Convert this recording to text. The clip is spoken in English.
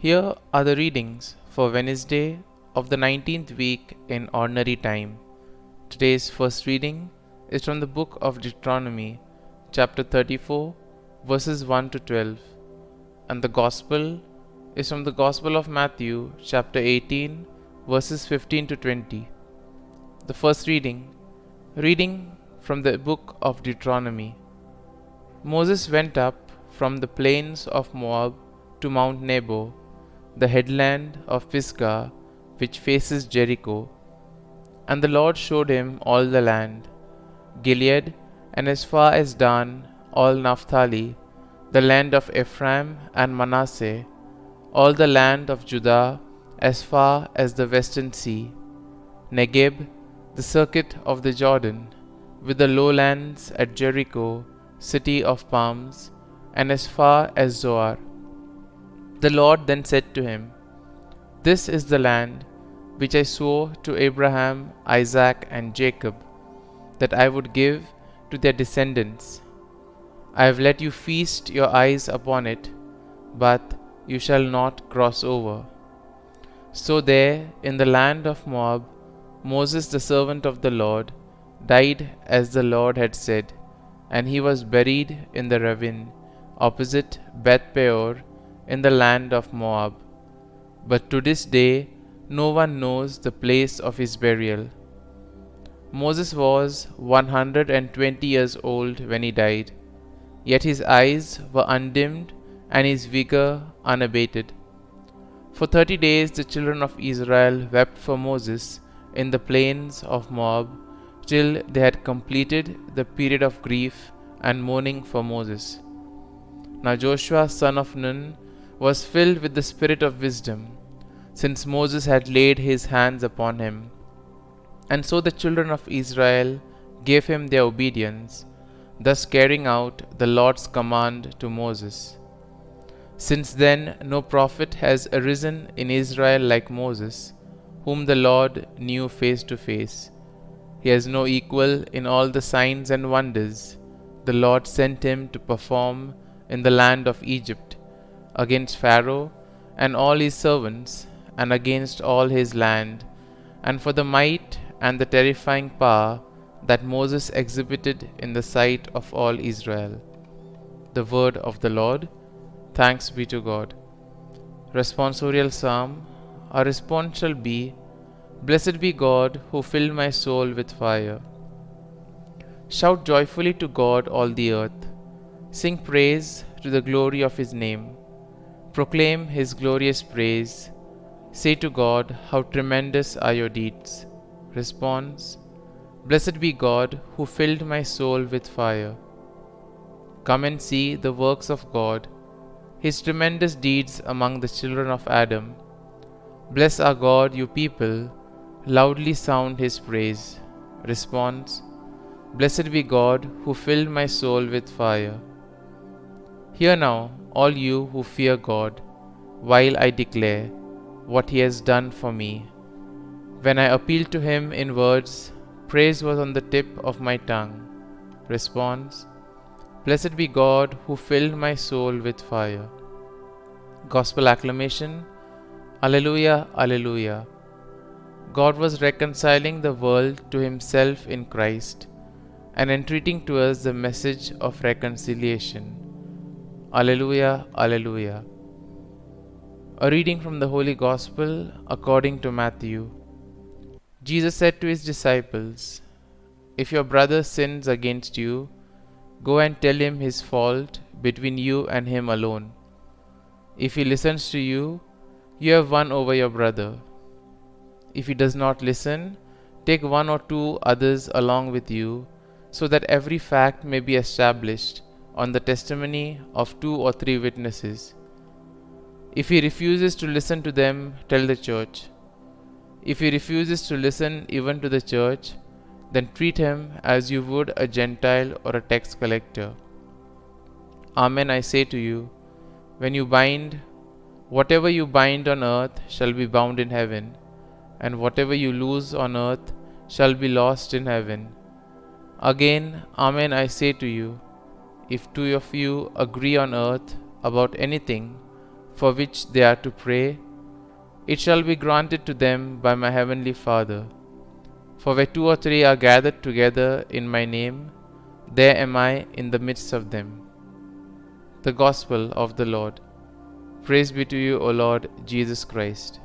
Here are the readings for Wednesday of the 19th week in Ordinary Time. Today's first reading is from the book of Deuteronomy, chapter 34, verses 1 to 12, and the Gospel is from the Gospel of Matthew, chapter 18, verses 15 to 20. The first reading from the book of Deuteronomy. Moses went up from the plains of Moab to Mount Nebo, the headland of Pisgah, which faces Jericho. And the Lord showed him all the land, Gilead, and as far as Dan, all Naphtali, the land of Ephraim and Manasseh, all the land of Judah, as far as the western sea, Negeb, the circuit of the Jordan, with the lowlands at Jericho, city of palms, and as far as Zoar. The Lord then said to him, "This is the land which I swore to Abraham, Isaac, and Jacob, that I would give to their descendants. I have let you feast your eyes upon it, but you shall not cross over." So there, in the land of Moab, Moses, the servant of the Lord, died as the Lord had said, and he was buried in the ravine opposite Beth Peor in the land of Moab. But to this day no one knows the place of his burial. Moses was 120 years old when he died, yet his eyes were undimmed and his vigor unabated. For 30 days the children of Israel wept for Moses in the plains of Moab, till they had completed the period of grief and mourning for Moses. Now Joshua son of Nun was filled with the spirit of wisdom, since Moses had laid his hands upon him. And so the children of Israel gave him their obedience, thus carrying out the Lord's command to Moses. Since then no prophet has arisen in Israel like Moses, whom the Lord knew face to face. He has no equal in all the signs and wonders the Lord sent him to perform in the land of Egypt, against Pharaoh and all his servants, and against all his land, and for the might and the terrifying power that Moses exhibited in the sight of all Israel. The word of the Lord. Thanks be to God. Responsorial Psalm. Our response shall be, "Blessed be God who filled my soul with fire." Shout joyfully to God, all the earth. Sing praise to the glory of His name. Proclaim His glorious praise. Say to God, "How tremendous are your deeds." Response: Blessed be God who filled my soul with fire. Come and see the works of God, His tremendous deeds among the children of Adam. Bless our God, you people. Loudly sound His praise. Response: Blessed be God who filled my soul with fire. Hear now, all you who fear God, while I declare what He has done for me. When I appealed to Him in words, praise was on the tip of my tongue. Response: Blessed be God who filled my soul with fire. Gospel acclamation. Alleluia, Alleluia. God was reconciling the world to Himself in Christ and entreating to us the message of reconciliation. Alleluia, Alleluia. A reading from the Holy Gospel according to Matthew. Jesus said to His disciples, "If your brother sins against you, go and tell him his fault between you and him alone. If he listens to you, you have won over your brother. If he does not listen, take one or two others along with you, so that every fact may be established on the testimony of 2 or 3 witnesses. If he refuses to listen to them, tell the church. If he refuses to listen even to the church, then treat him as you would a Gentile or a tax collector. Amen, I say to you, whatever you bind on earth shall be bound in heaven, and whatever you loose on earth shall be lost in heaven. Again, Amen, I say to you, if 2 of you agree on earth about anything for which they are to pray, it shall be granted to them by my heavenly Father. For where two or three are gathered together in my name, there am I in the midst of them. The Gospel of the Lord. Praise be to you, O Lord Jesus Christ.